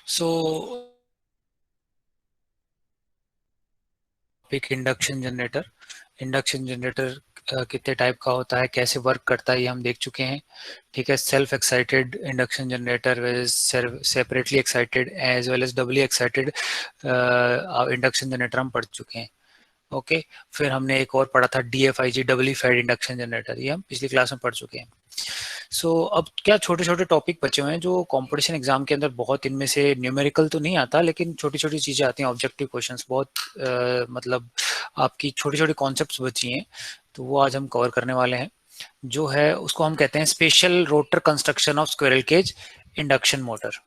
सो एक induction generator कितने type का होता है, कैसे वर्क करता है, ये हम देख चुके हैं। ठीक है, self excited induction generator, separately excited as well as doubly excited induction generator हम पढ़ चुके हैं। ओके, फिर हमने एक और पढ़ा था DFIG, डबली फेड इंडक्शन जनरेटर, ये हम पिछली क्लास में पढ़ चुके हैं। अब क्या छोटे छोटे टॉपिक बचे हुए हैं जो कंपटीशन एग्जाम के अंदर बहुत, इनमें से न्यूमेरिकल तो नहीं आता लेकिन छोटी छोटी चीजें आती हैं, ऑब्जेक्टिव क्वेश्चंस बहुत, मतलब आपकी छोटी छोटी कॉन्सेप्ट्स बची हैं, तो वो आज हम कवर करने वाले हैं। जो है उसको हम कहते हैं special rotor construction of squirrel cage induction motor.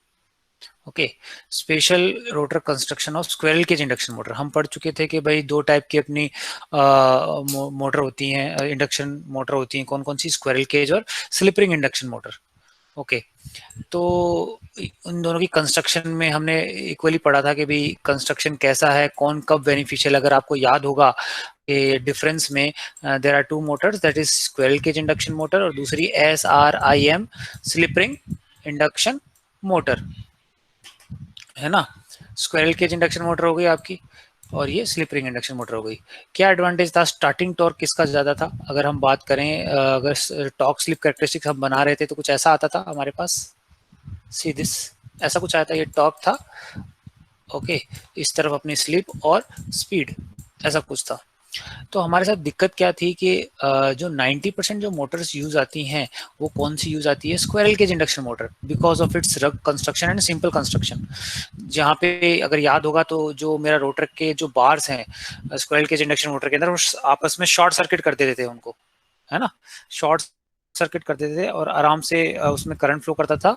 Okay, special rotor construction of squirrel cage induction motor. हम पढ़ चुके थे कि भाई दो टाइप की अपनी मोटर होती हैं, इंडक्शन मोटर होती हैं, कौन कौन सी, स्क्विरल केज और slip ring induction motor. Okay, तो उन दोनों की कंस्ट्रक्शन में हमने इक्वली पढ़ा था कि भाई कंस्ट्रक्शन कैसा है, कौन कब बेनिफिशियल। अगर आपको याद होगा कि डिफरेंस में there are two motors, that is squirrel cage induction motor और दूसरी SRIM slip ring induction motor, है ना। स्क्विरल केज इंडक्शन मोटर हो गई आपकी, और ये स्लिप रिंग इंडक्शन मोटर हो गई। क्या एडवांटेज था, स्टार्टिंग टॉर्क किसका ज्यादा था? अगर हम बात करें, अगर टॉर्क स्लिप कैरेक्टरिस्टिक्स हम बना रहे थे तो कुछ ऐसा आता था हमारे पास, सी दिस, ऐसा कुछ आया था, ये टॉर्क था। ओके, इस तरफ अपनी स्लिप और स्पीड, ऐसा कुछ था। तो हमारे साथ दिक्कत क्या थी कि जो 90% जो मोटर्स यूज आती हैं वो कौन सी यूज आती है, squirrel cage induction motor, because of its rugged construction and simple construction. जहाँ पे अगर याद होगा तो जो मेरा रोटर के जो बार्स हैं स्क्विरल केज इंडक्शन मोटर के अंदर, वो आपस में शॉर्ट सर्किट कर देते थे उनको, है ना। शॉर्ट सर्किट कर देते थे और आराम से उसमें करंट फ्लो करता था।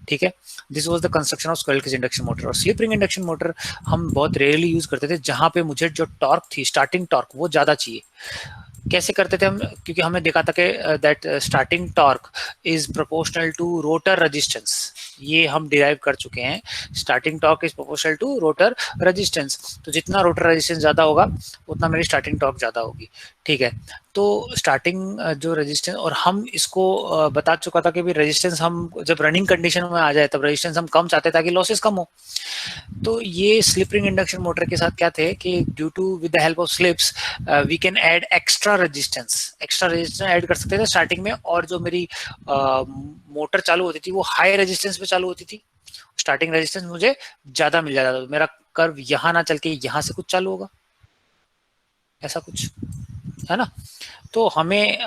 ठीक है, this was the construction of squirrel cage induction motor. और स्लिप रिंग इंडक्शन मोटर हम बहुत रेयरली यूज करते थे, जहां पे मुझे जो टॉर्क थी, स्टार्टिंग टॉर्क, वो ज्यादा चाहिए। कैसे करते थे हम, क्योंकि हमने देखा था कि that starting torque is proportional to rotor resistance, ये हम डिराइव कर चुके हैं। Starting torque is proportional to rotor resistance, तो जितना रोटर रेजिस्टेंस ज्यादा होगा उतना मेरी स्टार्टिंग टॉर्क ज्यादा होगी। ठीक है, तो स्टार्टिंग जो रेजिस्टेंस, और हम इसको बता चुका था कि भी रेजिस्टेंस हम जब रनिंग कंडीशन में आ जाए तब रेजिस्टेंस हम कम चाहते ताकि लॉसेस कम हो। तो ये स्लिप रिंग इंडक्शन मोटर के साथ क्या थे कि due to with the help of slips we can add extra resistance add कर सकते थे स्टार्टिंग में, और जो मेरी मोटर चालू होती थी वो हाई रेजिस्टेंस पे चालू होती थी, स्टार्टिंग रेजिस्टेंस मुझे ज्यादा मिल जाता था, तो मेरा कर्व यहाँ ना चल के यहाँ से कुछ चालू होगा, ऐसा कुछ, है ना। तो हमें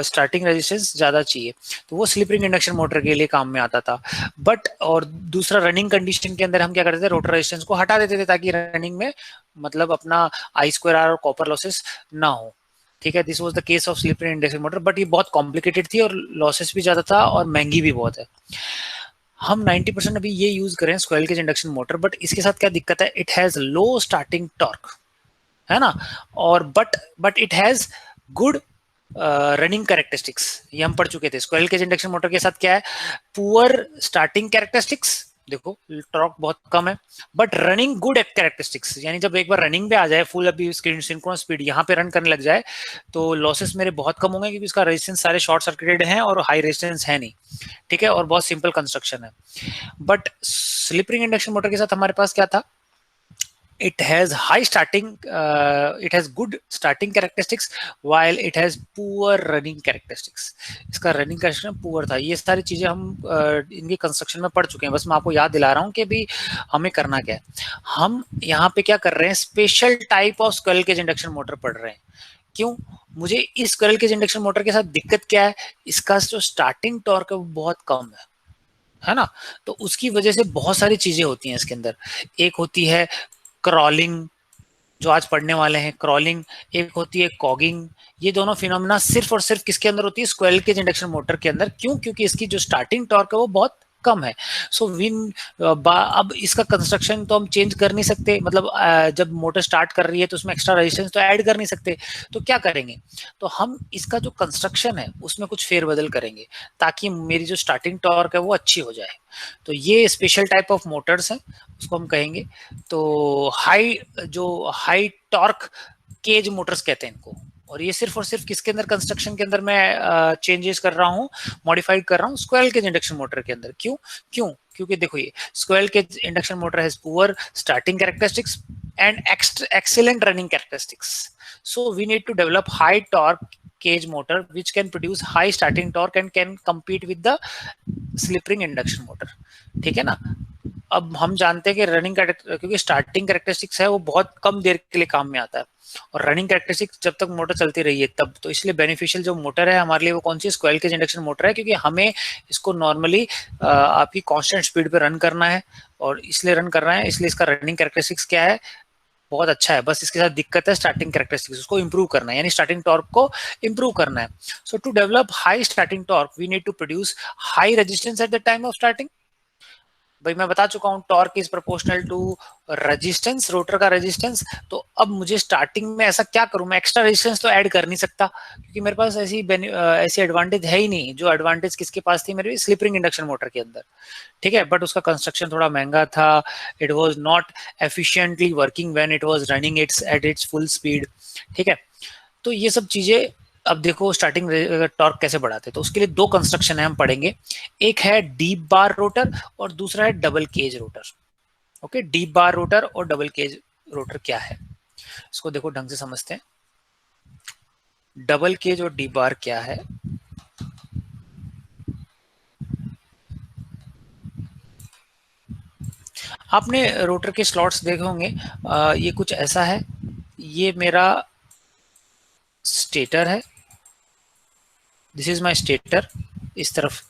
स्टार्टिंग रेजिस्टेंस ज्यादा चाहिए, तो वो स्लिप रिंग इंडक्शन मोटर के लिए काम में आता था। बट और दूसरा, रनिंग कंडीशन के अंदर हम क्या करते थे, रोटर रेजिस्टेंस को हटा देते थे ताकि रनिंग में मतलब अपना I²R और कॉपर लॉसेस ना हो। ठीक है, this was the case of slip ring induction motor, but ये बहुत कॉम्प्लिकेटेड थी और लॉसेस भी ज्यादा था और महंगी भी बहुत है। हम 90% अभी ये यूज करें squirrel cage induction motor, but इसके साथ क्या दिक्कत है, it has low starting torque, है ना। और but it has good running characteristics, ये हम पढ़ चुके थे। स्क्विरल केज इंडक्शन मोटर के साथ क्या है, पुअर स्टार्टिंग कैरेक्टरिस्टिक्स, देखो टॉर्क बहुत कम है, बट रनिंग गुड कैरेक्टरिस्टिक्स, यानी जब एक बार रनिंग पे आ जाए फुल, अभी सिंक्रोनस स्पीड यहाँ पे रन करने लग जाए तो लॉसेस मेरे बहुत कम होंगे, क्योंकि इसका रेजिस्टेंस सारे शॉर्ट सर्किटेड हैं और हाई रेजिस्टेंस है नहीं। ठीक है, और बहुत सिंपल कंस्ट्रक्शन है। But slip ring induction motor के साथ हमारे पास क्या था, it has high starting it has good starting characteristics while it has poor running characteristics। इसका रनिंग कंस्ट्रक्शन पुअर था। ये सारी चीजें हम इनके कंस्ट्रक्शन में पढ़ चुके हैं, बस मैं आपको याद दिला रहा हूँ कि भी हमें करना क्या है। हम यहाँ पे क्या कर रहे हैं, special type of squirrel cage induction motor पढ़ रहे हैं। क्यों, मुझे इस स्क्विरल केज इंडक्शन मोटर के साथ दिक्कत क्या है, इसका जो स्टार्टिंग टॉर्क है वो बहुत कम है ना। तो उसकी वजह से बहुत सारी चीजें होती हैं इसके अंदर। एक होती है क्रॉलिंग, जो आज पढ़ने वाले हैं, क्रॉलिंग। एक होती है कॉगिंग। ये दोनों फिनोमेना सिर्फ और सिर्फ किसके अंदर होती है, स्क्विरल केज इंडक्शन मोटर के अंदर। क्यों, क्योंकि इसकी जो स्टार्टिंग टॉर्क है वो बहुत कम है। सो अब इसका कंस्ट्रक्शन तो हम चेंज कर नहीं सकते, मतलब जब मोटर स्टार्ट कर रही है तो उसमें एक्स्ट्रा रेजिस्टेंस तो ऐड कर नहीं सकते। तो क्या करेंगे, तो हम इसका जो कंस्ट्रक्शन है उसमें कुछ फेरबदल करेंगे ताकि मेरी जो स्टार्टिंग टॉर्क है वो अच्छी हो जाए। तो ये स्पेशल टाइप ऑफ मोटर्स हैं, उसको हम कहेंगे। तो हाई टॉर्क केज मोटर्स कहते हैं इनको। और ये सिर्फ और सिर्फ किसके अंदर, कंस्ट्रक्शन के अंदर मैं चेंजेस कर रहा हूँ, मॉडिफाइड कर रहा हूँ स्क्वेरल केज इंडक्शन मोटर के अंदर। क्यों? क्योंकि देखो ये squirrel cage induction motor has poor starting characteristics and excellent running characteristics. So we need to develop high torque cage motor which can produce high starting torque and can compete with the slip ring induction motor. ठीक है ना? अब हम जानते हैं कि running क्योंकि starting characteristics है वो बहुत कम देर के लिए काम में आता है, और रनिंग कैरेक्टरिस्टिक्स जब तक मोटर चलती रही है तब, तो इसलिए बेनिफिशियल जो मोटर है हमारे लिए वो कौन सी स्क्वेरल केज इंडक्शन मोटर है, क्योंकि हमें इसको नॉर्मली आपकी कांस्टेंट स्पीड पे रन करना है, और इसलिए रन कर रहे हैं, इसलिए इसका रनिंग कैरेक्टरिस्टिक्स क्या है, बहुत अच्छा है। बस इसके साथ दिक्कत है स्टार्टिंग कैरेक्टरिस्टिक्स, उसको इंप्रूव करना है, यानी स्टार्टिंग टॉर्क को इंप्रूव करना है। So to develop high starting torque we need to produce high resistance at the time of starting. भाई मैं बता चुका हूं torque is proportional to resistance, rotor का रेजिस्टेंस। तो अब मुझे स्टार्टिंग में ऐसा क्या करूं, मैं एक्स्ट्रा रेजिस्टेंस तो ऐड कर नहीं सकता, क्योंकि मेरे पास ऐसी एडवांटेज है ही नहीं जो एडवांटेज किसके पास थी, मेरे स्लिप रिंग इंडक्शन मोटर के अंदर। ठीक है, बट उसका कंस्ट्रक्शन थोड़ा महंगा था, it was not efficiently working when it was running it's at its full speed. ठीक है, तो ये सब चीजें, अब देखो स्टार्टिंग टॉर्क कैसे बढ़ाते हैं, तो उसके लिए दो कंस्ट्रक्शन है हम पढ़ेंगे, एक है डीप बार रोटर और दूसरा है double cage rotor. Okay, deep bar rotor और डबल केज रोटर क्या है, इसको देखो ढंग से समझते हैं। डबल केज और डीप बार क्या है, आपने रोटर के स्लॉट्स देखे होंगे, ये कुछ ऐसा है, ये मेरा स्टेटर है, दिस इज माय स्टेटर इस तरफ।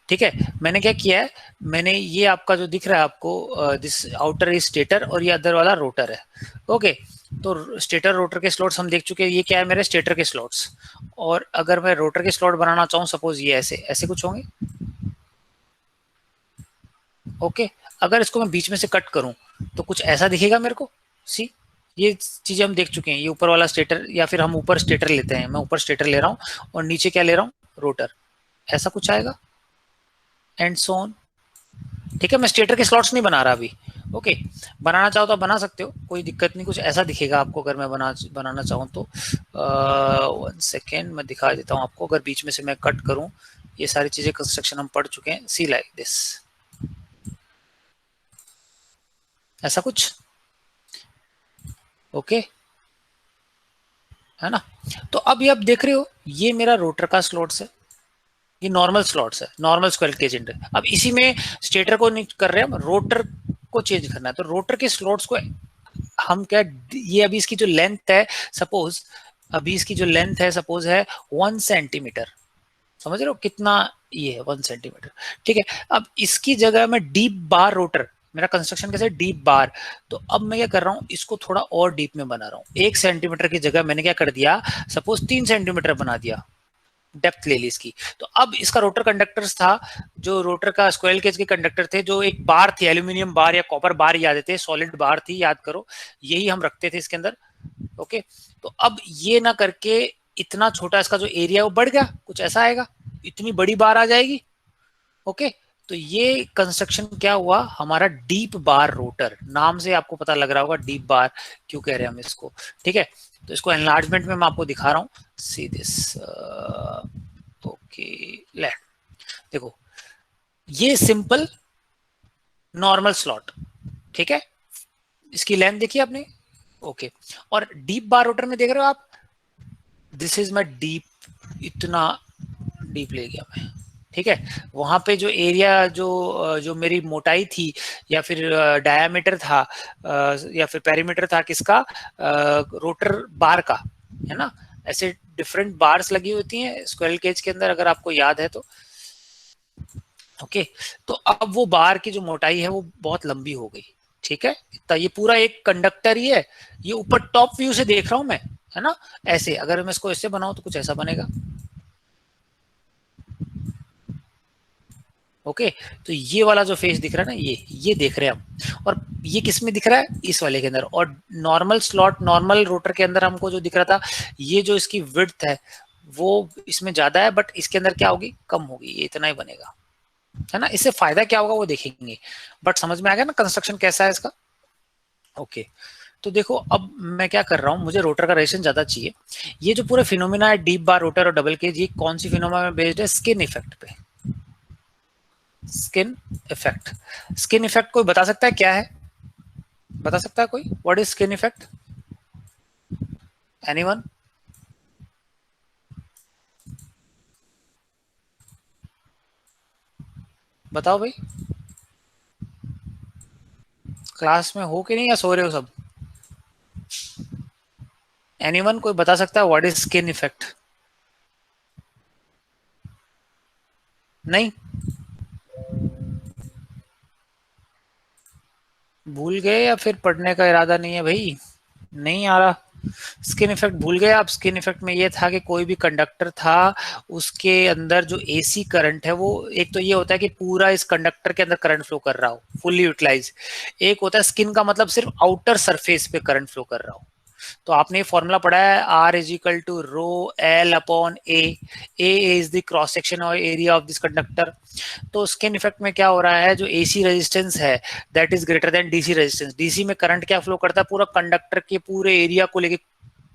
ठीक है, मैंने क्या किया है, मैंने ये आपका जो दिख रहा है आपको, दिस आउटर इज स्टेटर और ये अदर वाला रोटर है। ओके, तो स्टेटर रोटर के स्लॉट्स हम देख चुके हैं, ये क्या है मेरे स्टेटर के स्लॉट्स। और अगर मैं रोटर के स्लॉट बनाना चाहूँ, सपोज ये ऐसे ऐसे कुछ होंगे। ओके, अगर इसको मैं बीच में से कट करूं तो कुछ ऐसा दिखेगा मेरे को। सी, ये चीजें हम देख चुके हैं, ये ऊपर वाला स्टेटर, या फिर हम ऊपर स्टेटर लेते हैं, मैं ऊपर स्टेटर ले रहा हूँ और नीचे क्या ले रहा हूँ, रोटर, ऐसा कुछ आएगा एंड सो ऑन। ठीक है, मैं स्टेटर के स्लॉट्स नहीं बना रहा अभी। ओके, बनाना चाहो तो आप बना सकते हो, कोई दिक्कत नहीं, कुछ ऐसा दिखेगा आपको अगर मैं बनाना चाहूँ तो। 1 सेकेंड मैं दिखा देता हूँ आपको, अगर बीच में से मैं कट करूँ, ये सारी चीजें कंस्ट्रक्शन हम पढ़ चुके हैं। सी लाइक दिस, ऐसा कुछ। ओके, है ना? तो अब ये आप देख रहे हो, ये मेरा रोटर का स्लॉट्स है, ये नॉर्मल स्लॉट्स है, नॉर्मल स्क्वायर केज इंडक्शन। अब इसी में स्टेटर को नहीं कर रहे हम, रोटर को चेंज करना है, तो रोटर के स्लॉट्स को हम क्या, ये अभी इसकी जो लेंथ है, सपोज अभी इसकी जो लेंथ है सपोज है 1 सेंटीमीटर, समझ रहे हो कितना ये है, 1 सेंटीमीटर। ठीक है, अब इसकी जगह में डीप बार रोटर, मेरा कंस्ट्रक्शन कैसे डीप बार, तो अब मैं क्या कर रहा हूँ, इसको थोड़ा और डीप में बना रहा हूँ। 1 सेंटीमीटर की जगह मैंने क्या कर दिया, सपोज 3 सेंटीमीटर बना दिया, डेप्थ ले ली इसकी। तो अब इसका रोटर कंडक्टर्स था, जो रोटर का स्क्वेरल केज के कंडक्टर थे, जो एक बार थी, एल्यूमिनियम बार या कॉपर बार याद थे, सॉलिड बार थी, याद करो, यही हम रखते थे इसके अंदर। ओके, तो अब ये ना करके इतना छोटा इसका जो एरिया वो बढ़ गया, कुछ ऐसा आएगा, इतनी बड़ी बार आ जाएगी। ओके, तो ये कंस्ट्रक्शन क्या हुआ हमारा, डीप बार रोटर, नाम से आपको पता लग रहा होगा डीप बार क्यों कह रहे हैं हम इसको। ठीक है, तो इसको एनलार्जमेंट में मैं आपको दिखा रहा हूँ, सी दिस। ओके, लेट, देखो ये सिंपल नॉर्मल स्लॉट, ठीक है, इसकी लेंथ देखिए आपने। ओके, और डीप बार रोटर में देख रहे हो आप, दिस इज माई डीप, इतना डीप ले गया मैं। ठीक है, वहां पे जो एरिया, जो मेरी मोटाई थी, या फिर डायामीटर था, या फिर पेरीमीटर था किसका, रोटर बार का, है ना? ऐसे डिफरेंट बार्स लगी होती हैं स्क्वेरल केज के अंदर, अगर आपको याद है तो। ओके, तो अब वो बार की जो मोटाई है वो बहुत लंबी हो गई। ठीक है, तो ये पूरा एक कंडक्टर ही है, ये ऊपर टॉप व्यू से देख रहा हूं मैं, है ना? ऐसे अगर मैं इसको ऐसे बनाऊं तो कुछ ऐसा बनेगा। ओके, तो ये वाला जो फेस दिख रहा है ना, ये देख रहे हैं हम, और ये किस में दिख रहा है, इस वाले के अंदर। और नॉर्मल स्लॉट, नॉर्मल रोटर के अंदर हमको जो दिख रहा था, ये जो इसकी विड्थ है वो इसमें ज्यादा है, बट इसके अंदर क्या होगी, कम होगी, ये इतना ही बनेगा, है ना? इससे फायदा क्या होगा वो देखेंगे, बट समझ में आ गया ना कंस्ट्रक्शन कैसा है इसका। ओके, तो देखो अब मैं क्या कर रहा हूँ, मुझे रोटर का रेजिस्टेंस ज्यादा चाहिए। ये जो पूरा फिनोमिना है डीप बार रोटर और डबल केज, ये कौन सी फिनोमिना में बेस्ड है? स्किन इफेक्ट पे। Skin effect. स्किन इफेक्ट कोई बता सकता है क्या है? बता सकता है कोई? What is skin effect? Anyone? बताओ भाई। क्लास में हो कि नहीं, या सो रहे हो सब? एनीवन कोई बता सकता है व्हाट इज स्किन इफेक्ट? नहीं? भूल गए या फिर पढ़ने का इरादा नहीं है भाई? नहीं आ रहा? स्किन इफेक्ट भूल गए आप? स्किन इफेक्ट में ये था कि कोई भी कंडक्टर था, उसके अंदर जो एसी करंट है वो, एक तो ये होता है कि पूरा इस कंडक्टर के अंदर करंट फ्लो कर रहा हो, फुल्ली यूटिलाइज। एक होता है स्किन का मतलब सिर्फ आउटर सरफेस पे करंट फ्लो कर रहा हो। तो आपने ये फॉर्मूला पढ़ा है, R is equal to rho L upon A. A is the cross section और एरिया ऑफ दिस कंडक्टर। तो स्किन इफेक्ट में क्या हो रहा है, जो एसी रेजिस्टेंस है that is greater than DC resistance. DC में करंट क्या फ्लो करता है, पूरा कंडक्टर के पूरे एरिया को लेके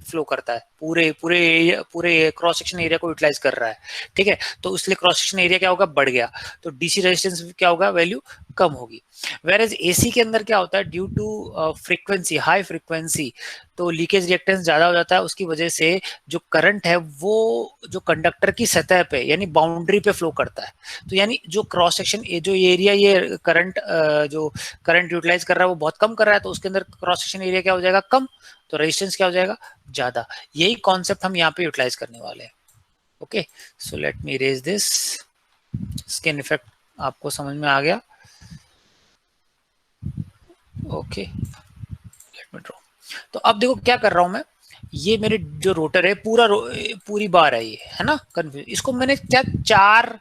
फ्लो करता है, पूरे पूरे पूरे क्रॉस सेक्शन एरिया को यूटिलाइज कर रहा है। ठीक है, तो इसलिए क्रॉस सेक्शन एरिया क्या होगा, बढ़ गया। तो डीसी रेजिस्टेंस क्या होगा, वैल्यू कम होगी। वेयर एज एसी के अंदर क्या होता है, due to frequency, high frequency, तो लीकेज रिएक्टेंस ज्यादा हो जाता है। उसकी वजह से जो करंट है वो जो कंडक्टर की सतह पे यानी बाउंड्री पे फ्लो करता है। तो यानी जो क्रॉस सेक्शन, जो एरिया ये करंट जो करंट यूटिलाइज कर रहा है वो बहुत कम कर रहा है, तो उसके अंदर क्रॉस सेक्शन एरिया क्या हो जाएगा, कम। तो रेजिस्टेंस क्या हो जाएगा, ज्यादा। यही कॉन्सेप्ट हम यहाँ पे यूटिलाइज करने वाले हैं। Okay, so let me raise this. Skin effect आपको समझ में आ गया? Okay, let me draw. तो अब देखो क्या कर रहा हूं मैं, ये मेरे जो रोटर है पूरी बार है ये, है ना, कंफ्यूज। इसको मैंने क्या चार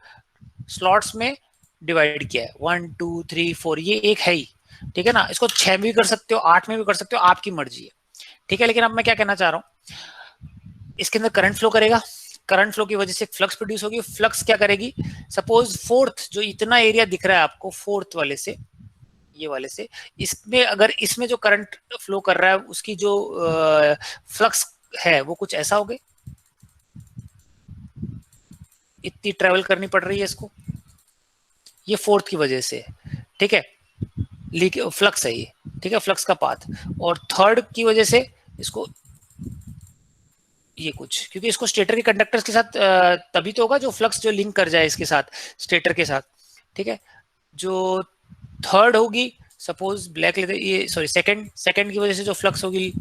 स्लॉट्स में डिवाइड किया है, 1 2 3 4, ये एक है ही। ठीक है ना, इसको 6 में भी कर सकते हो, 8 में भी कर सकते हो, आपकी मर्जी है। ठीक है, लेकिन अब मैं क्या कहना चाह रहा हूँ, इसके अंदर करंट फ्लो करेगा, करंट फ्लो की वजह से फ्लक्स प्रोड्यूस होगी। फ्लक्स क्या करेगी, सपोज फोर्थ जो इतना एरिया दिख रहा है आपको, फोर्थ वाले से, ये वाले से, इसमें अगर इसमें जो करंट फ्लो कर रहा है उसकी जो फ्लक्स है वो कुछ ऐसा हो गया, इतनी ट्रेवल करनी पड़ रही है इसको, ये फोर्थ की वजह से। ठीक है, लीक फ्लक्स है ये। ठीक है, फ्लक्स का पाथ। और थर्ड की वजह से इसको ये कुछ, क्योंकि इसको स्टेटर के कंडक्टर्स के साथ तभी तो होगा जो फ्लक्स जो लिंक कर जाए इसके साथ, स्टेटर के साथ। ठीक है, जो थर्ड होगी, सपोज ब्लैक लेदर, ये सॉरी सेकंड, सेकंड की वजह से जो फ्लक्स होगी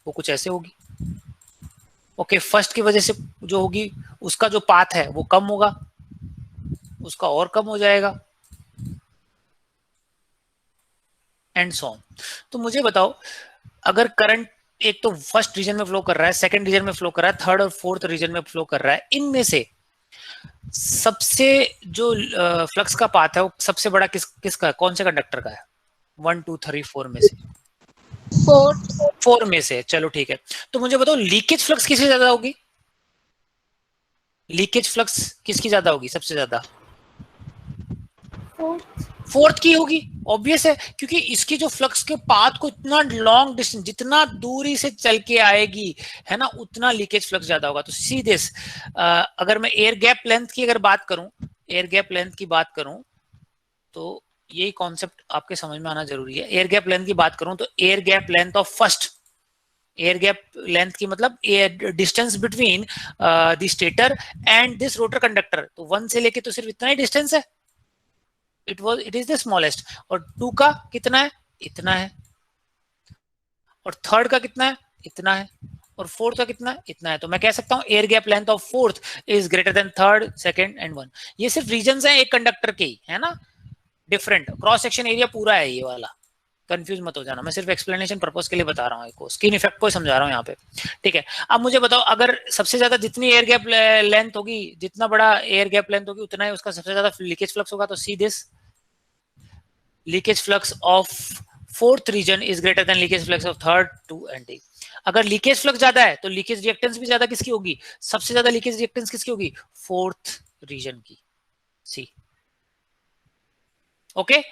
वो कुछ ऐसे होगी। ओके, फर्स्ट की वजह से जो होगी उसका जो पाथ है वो कम होगा, उसका और कम हो जाएगा, एंड सो ऑन। तो मुझे बताओ, अगर करंट एक तो फर्स्ट रीजन में फ्लो कर रहा है, सेकंड रीजन में फ्लो कर रहा है, थर्ड और फोर्थ रीजन में फ्लो कर रहा है, इनमें से सबसे जो फ्लक्स का पाथ है वो सबसे बड़ा किसका है, कौन से कंडक्टर का है? 1 2 3 4 में से? फोर्थ। 4 में से, चलो ठीक है। तो मुझे बताओ लीकेज फ्लक्स किसकी ज्यादा होगी? लीकेज फ्लक्स किसकी ज्यादा होगी सबसे ज्यादा? फोर्थ की होगी, ऑब्वियस है, क्योंकि इसकी जो फ्लक्स के पाथ को इतना लॉन्ग डिस्टेंस, जितना दूरी से चल के आएगी, है ना, उतना लीकेज फ्लक्स ज्यादा होगा। तो सी दिस, अगर मैं एयर गैप लेंथ की अगर बात करूं, एयर गैप लेंथ की बात करूं, तो यही कॉन्सेप्ट आपके समझ में आना जरूरी है। एयर गैप लेंथ की बात करूं तो air gap length of first, air gap length की मतलब distance between the stator and this rotor conductor, तो 1 से लेके तो सिर्फ इतना ही डिस्टेंस है, इट इज द स्मॉलेस्ट। और 2 का कितना है, इतना है। और थर्ड का कितना है, इतना है। और फोर्थ का कितना है, इतना है। तो मैं कह सकता हूं air gap length of fourth is greater then third, second and 1। ये सिर्फ रीजन है एक कंडक्टर के ही, है ना, डिफरेंट। क्रॉस सेक्शन एरिया पूरा है ये वाला, कंफ्यूज मत हो जाना, मैं सिर्फ एक्सप्लेनेशन पर्पस के लिए बता रहा हूँ, स्किन इफेक्ट को समझा रहा हूँ यहाँ पे। ठीक है, अब मुझे बताओ, अगर सबसे ज्यादा जितनी एयर गैप लेंथ होगी, जितना बड़ा एयर गैप लेंथ होगी, उतना ही उसका सबसे ज्यादा लीकेज फ्लक्स होगा। तो see this, leakage flux of fourth region is greater than leakage flux of third, two and D. अगर लीकेज फ्लक्स ज्यादा है तो लीकेज रिएक्टेंस भी ज्यादा किसकी होगी, सबसे ज्यादा लीकेज रिएक्टेंस किसकी होगी, फोर्थ रीजन की। सी, ओके।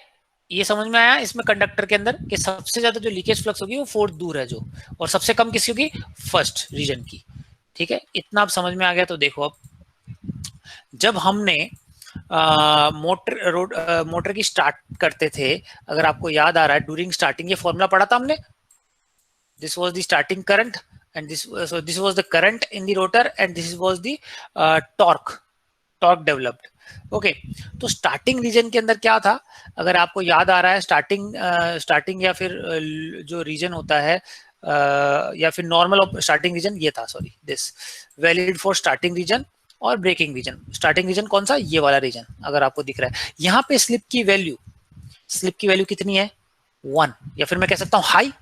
ये समझ में आया इसमें कंडक्टर के अंदर कि सबसे ज्यादा जो लीकेज फ्लक्स होगी वो फोर्थ दूर है जो, और सबसे कम किसकी होगी, फर्स्ट रीजन की। ठीक है, इतना आप समझ में आ गया। तो देखो अब जब हमने मोटर की स्टार्ट करते थे, अगर आपको याद आ रहा है ड्यूरिंग स्टार्टिंग ये फॉर्मूला पढ़ा था हमने, this was the starting current and this was the current in the rotor and this was the torque developed. Okay, तो स्टार्टिंग रीजन के अंदर क्या था, अगर आपको याद आ रहा है स्टार्टिंग या फिर जो रीजन होता है या फिर नॉर्मल स्टार्टिंग रीजन ये था, sorry this valid for starting region और ब्रेकिंग रीजन। स्टार्टिंग रीजन कौन सा, ये वाला रीजन अगर आपको दिख रहा है। यहाँ पे स्लिप की वैल्यू कितनी है, 1, या फिर मैं कह सकता हूँ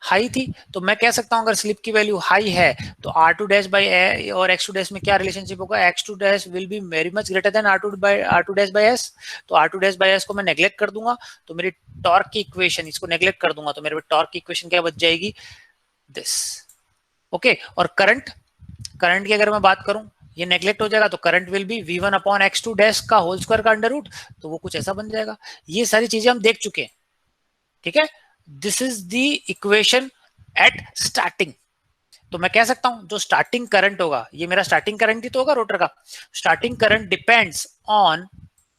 हाई थी। तो मैं कह सकता हूं अगर स्लिप की वैल्यू हाई है तो R2 डैश बाई ए और X2 डैश में क्या रिलेशनशिप होगा, X2 dash will be very much greater than R2 dash by S। तो R2 डैश बाई S को मैं नेग्लेक्ट कर दूंगा तो मेरी टॉर्क की इक्वेशन, इसको नेग्लेक्ट कर दूंगा तो मेरे टॉर्क की इक्वेशन क्या बच जाएगी, दिस। ओके, और करंट की अगर मैं बात करूं, ये नेग्लेक्ट हो जाएगा तो current will be V1 upon X2 dash का होल स्क्वायर का अंडर रूट, तो वो कुछ ऐसा बन जाएगा। ये सारी चीजें हम देख चुके हैं। ठीक है, this is the equation at starting. तो मैं कह सकता हूं जो स्टार्टिंग करंट होगा, ये मेरा स्टार्टिंग करंट ही तो होगा रोटर का, starting current depends on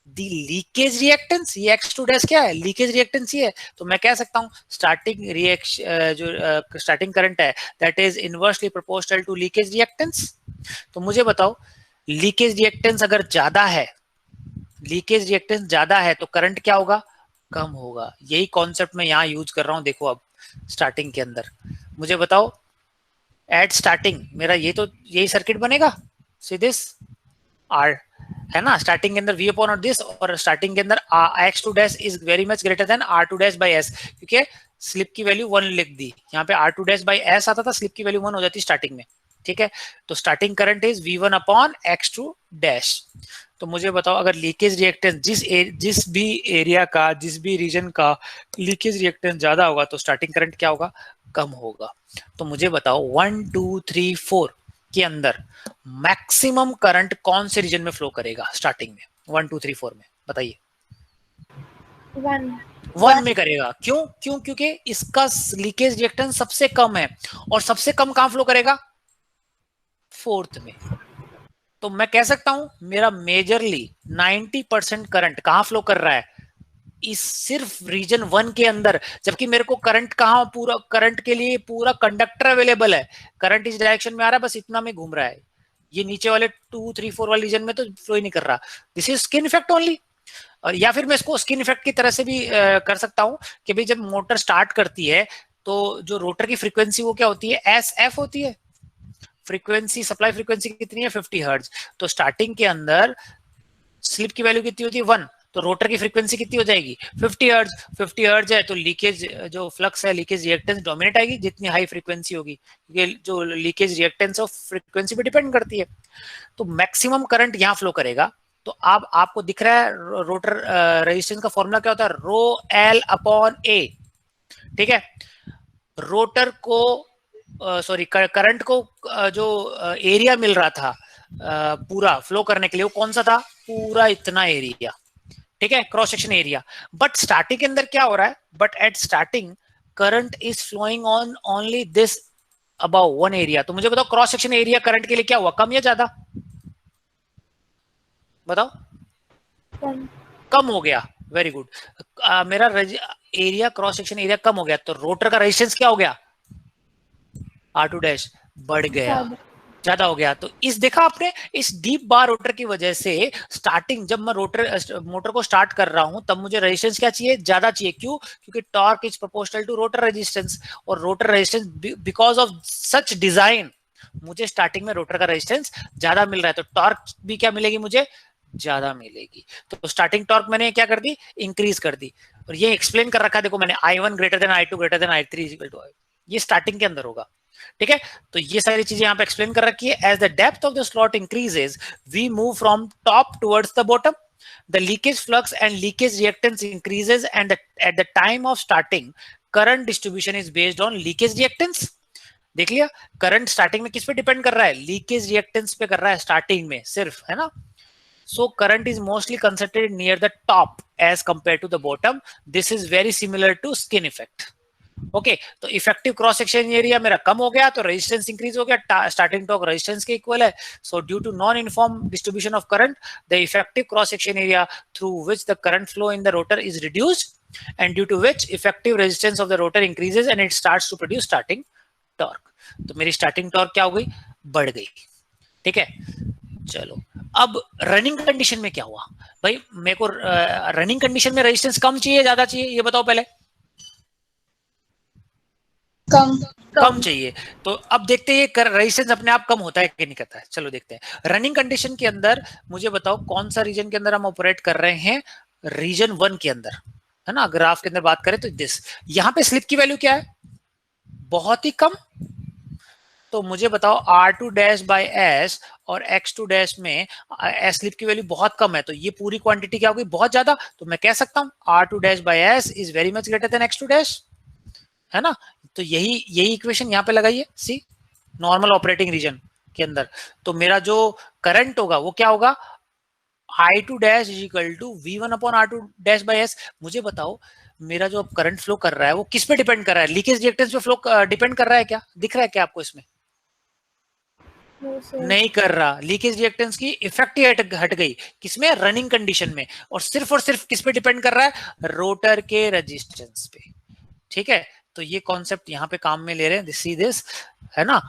the leakage reactance. ये X2 डैश क्या है, लीकेज रिएक्टेंस ही है। तो मैं कह सकता हूं स्टार्टिंग रिएक्शन जो स्टार्टिंग करंट है that is inversely proportional to leakage reactance. तो मुझे बताओ लीकेज रिएक्टेंस अगर ज्यादा है तो करंट क्या होगा, कम होगा। यही कॉन्सेप्ट मैं यहाँ यूज कर रहा हूँ। देखो अब स्टार्टिंग के अंदर मुझे बताओ एट स्टार्टिंग मेरा यही सर्किट बनेगा, सी दिस आर है ना, स्टार्टिंग के अंदर V अपॉन और दिस, और स्टार्टिंग के अंदर X2 dash is very much greater than R2 dash by S, क्योंकि स्लिप की वैल्यू 1 लिख दी, यहाँ पे R2 डैश बाई S आता था, स्लिप की वैल्यू 1 हो जाती स्टार्टिंग में। ठीक है, तो starting current is V1 upon X2 dash. तो मुझे बताओ अगर लीकेज रिएक्टेंस जिस भी एरिया का, जिस भी रीजन का लीकेज रिएक्टेंस ज्यादा होगा तो स्टार्टिंग करंट क्या होगा, कम होगा। तो मुझे बताओ 1 2 3 4 के अंदर मैक्सिमम करंट कौन से रीजन में फ्लो करेगा स्टार्टिंग में, 1 2 3 4 में बताइए। 1 में करेगा, क्यों क्योंकि इसका लीकेज रिएक्टेंस सबसे कम है, और सबसे कम कहां फ्लो करेगा, फोर्थ में। तो मैं कह सकता हूं मेरा मेजरली 90% करंट कहां फ्लो कर रहा है, इस सिर्फ रीजन 1 के अंदर, जबकि मेरे को करंट कहां, पूरा करंट के लिए पूरा कंडक्टर अवेलेबल है, करंट इस डायरेक्शन में आ रहा है, बस इतना में घूम रहा है। ये नीचे वाले 2 3 4 वाले रीजन में तो फ्लो ही नहीं कर रहा। This is skin effect only. और या फिर मैं इसको स्किन इफेक्ट की तरह से भी कर सकता हूं कि भाई जब मोटर स्टार्ट करती है तो जो रोटर की फ्रीक्वेंसी वो क्या होती है, SF होती है। फ्रीक्वेंसी, सप्लाई फ्रीक्वेंसी कितनी है, 50 हर्ट्ज। तो स्टार्टिंग के अंदर स्लिप की वैल्यू कितनी होती है, 1, तो रोटर की फ्रीक्वेंसी कितनी हो जाएगी, 50 हर्ट्ज। 50 हर्ट्ज है तो लीकेज जो फ्लक्स है, लीकेज रिएक्टेंस डोमिनेट आएगी जितनी हाई फ्रीक्वेंसी होगी, क्योंकि जो लीकेज रिएक्टेंस है फ्रीक्वेंसी पे डिपेंड करती है। तो मैक्सिमम करंट यहाँ फ्लो करेगा। तो अब आपको दिख रहा है रोटर रेजिस्टेंस का फॉर्मूला क्या होता है, रो एल अपॉन ए। ठीक है, रोटर को सॉरी करंट को जो एरिया मिल रहा था पूरा फ्लो करने के लिए वो कौन सा था, पूरा इतना एरिया। ठीक है, cross section area. But starting के अंदर क्या हो रहा है, but at starting current is flowing on only this about 1 area. तो मुझे बताओ क्रॉस सेक्शन एरिया करंट के लिए क्या हुआ, कम या ज्यादा, बताओ। कम हो गया, वेरी गुड। मेरा एरिया, क्रॉस सेक्शन एरिया कम हो गया, तो रोटर का रेजिस्टेंस क्या हो गया, R2 डैश बढ़ गया, ज्यादा हो गया। तो इस देखा आपने, इस डीप बार रोटर की वजह से स्टार्टिंग जब मैं मोटर को स्टार्ट कर रहा हूं तब मुझे रेजिस्टेंस क्या चाहिए, ज्यादा चाहिए। क्यों, क्योंकि torque is proportional to rotor resistance, और rotor resistance because of such design मुझे स्टार्टिंग में रोटर का रेजिस्टेंस ज्यादा मिल रहा है, तो टॉर्क भी क्या मिलेगी मुझे, ज्यादा मिलेगी। तो स्टार्टिंग टॉर्क मैंने क्या कर दी, इंक्रीज कर दी। और ये एक्सप्लेन कर रखा है, देखो मैंने I1 greater than I2 greater than I3 equal to, ये स्टार्टिंग के अंदर होगा। ठीक है, तो ये सारी चीजें यहाँ पे एक्सप्लेन कर रखी है। As the depth of the slot increases we move from top towards the bottom, the leakage flux and leakage reactance increases, and at the time of starting current distribution is based on leakage reactance। देख लिया, current starting में किस पे depend कर रहा है, leakage reactance पे कर रहा है स्टार्टिंग में सिर्फ, है ना। So current is mostly concentrated near the top as compared to the bottom. This is very similar to skin effect. Okay तो इफेक्टिव क्रॉस सेक्शन एरिया मेरा कम हो गया तो रेजिस्टेंस इंक्रीज हो गया, स्टार्टिंग टॉर्क रेजिस्टेंस के इक्वल है. So due to non uniform distribution of current the effective cross section area through which the current flow in the rotor is reduced and due to which effective resistance of the rotor increases and it starts to produce starting torque. तो मेरी starting torque क्या हो गई, बढ़ गई. ठीक है, चलो अब रनिंग कंडीशन में क्या हुआ भाई, मेरे को रनिंग कंडीशन में रेजिस्टेंस कम चाहिए ज्यादा चाहिए ये बताओ पहले. कम चाहिए. तो अब देखते हैं ये रेजिस्टेंस अपने आप कम होता है कि नहीं करता है. चलो देखते हैं रनिंग कंडीशन के अंदर मुझे बताओ कौन सा रीजन के अंदर हम ऑपरेट कर रहे हैं. रीजन 1 के अंदर है ना. ग्राफ के अंदर बात करें तो दिस, यहाँ पे स्लिप की वैल्यू क्या है, बहुत ही कम. तो मुझे बताओ R2 डैश बाय S और X2 डैश में स्लिप की वैल्यू बहुत कम है, तो ये पूरी क्वांटिटी क्या होगी, बहुत ज्यादा. तो मैं कह सकता हूं R2 dash by S is very much greater than X2 dash, है ना. तो यही इक्वेशन यहाँ पे लगाइए, सी नॉर्मल ऑपरेटिंग रीजन के अंदर. तो मेरा जो करंट होगा वो क्या होगा, I2 dash is equal to V1 upon R2 dash by S. मुझे बताओ मेरा जो करंट फ्लो कर रहा है वो किस पे डिपेंड कर रहा है, लीकेज रिएक्टेंस पे फ्लो डिपेंड कर रहा है क्या, दिख रहा है क्या आपको इसमें, नहीं कर रहा. लीकेज रिएक्टेंस की इफेक्ट ही हट गई किसमें, रनिंग कंडीशन में. और सिर्फ किस पे डिपेंड कर रहा है, रोटर के रेजिस्टेंस पे. ठीक है, तो ये कॉन्सेप्ट यहाँ पे काम में ले रहे हैं. सी दिस है ना,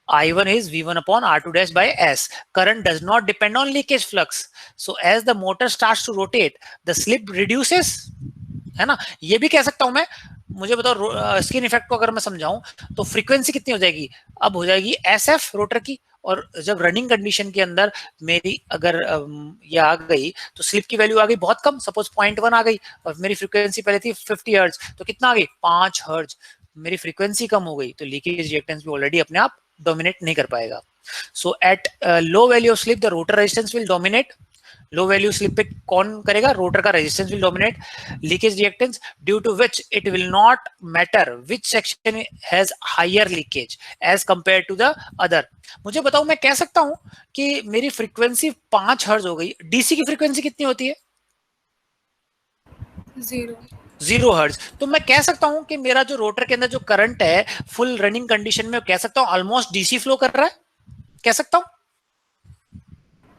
I1 is V1 upon R2 dash by S. Current does not depend on leakage flux. So as the motor starts to rotate, the slip reduces. है ना, ये भी कह सकता हूं मैं. मुझे बताओ स्किन इफेक्ट को अगर मैं समझाऊं तो फ्रीक्वेंसी कितनी हो जाएगी, अब हो जाएगी SF रोटर की. और जब रनिंग कंडीशन के अंदर मेरी अगर ये आ गई तो स्लिप की वैल्यू आ गई बहुत कम, सपोज 0.1 आ गई और मेरी फ्रीक्वेंसी पहले थी 50 हर्ट्ज, तो कितना आ गई 5 हर्ट्ज. मेरी फ्रीक्वेंसी कम हो गई तो लीकेज रिएक्टेंस भी ऑलरेडी अपने आप डोमिनेट नहीं कर पाएगा. So at low value of slip the rotor resistance will dominate. Low value slip पे कौन करेगा, रोटर का resistance will dominate leakage reactance, due to which it will not matter which section has higher leakage as compare to the other. मुझे बताओ मैं कह सकता हूं कि मेरी फ्रीक्वेंसी 5 हर्ट्ज हो गई, डीसी की फ्रीक्वेंसी कितनी होती है, 0 हर्ट्ज. तो मैं कह सकता हूं कि मेरा जो रोटर के अंदर जो करंट है फुल रनिंग कंडीशन में कह सकता हूं ऑलमोस्ट डीसी फ्लो कर रहा है, कह सकता हूं,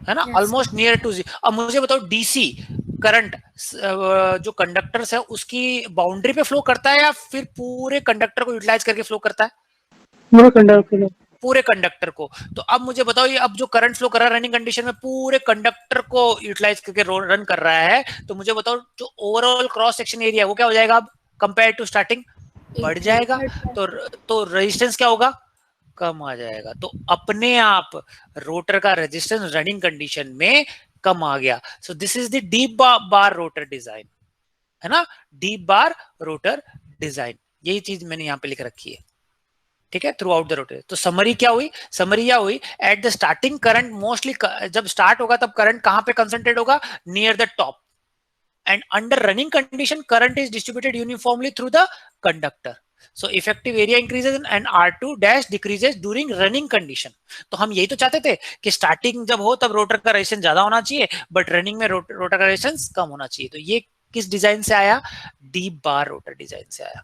है ना, ऑलमोस्ट नियर टू. अब मुझे बताओ डीसी करंट जो कंडक्टर्स है उसकी बाउंड्री पे फ्लो करता है या फिर पूरे कंडक्टर को यूटिलाइज करके फ्लो करता है, पूरे कंडक्टर को. तो अब मुझे बताओ ये अब जो करंट फ्लो कर रहा है रनिंग कंडीशन में पूरे कंडक्टर को यूटिलाइज करके रन कर रहा है, तो मुझे बताओ जो ओवरऑल क्रॉस सेक्शन एरिया वो क्या हो जाएगा, अब कंपेयर टू स्टार्टिंग बढ़ जाएगा. तो रेजिस्टेंस क्या होगा, कम आ जाएगा. तो अपने आप रोटर का रेजिस्टेंस रनिंग कंडीशन में कम आ गया. So this is the deep bar rotor design, है ना, डीप बार रोटर डिजाइन. यही चीज मैंने यहाँ पे लिख रखी है. ठीक है, थ्रू आउट द रोटर. तो समरी क्या हुई, समरी क्या हुई, at the starting current mostly जब स्टार्ट होगा तब करंट कहां पे कंसंट्रेट होगा, near the top. And under running condition current is distributed uniformly through the conductor. So effective area increases and R2 dash decreases during running condition. तो हम यही तो चाहते थे कि स्टार्टिंग जब हो तब रोटर का रेजिस्टेंस ज्यादा होना चाहिए, बट रनिंग में रोटर का रेजिस्टेंस कम होना चाहिए. तो ये किस डिजाइन से आया, डीप बार रोटर डिजाइन से आया.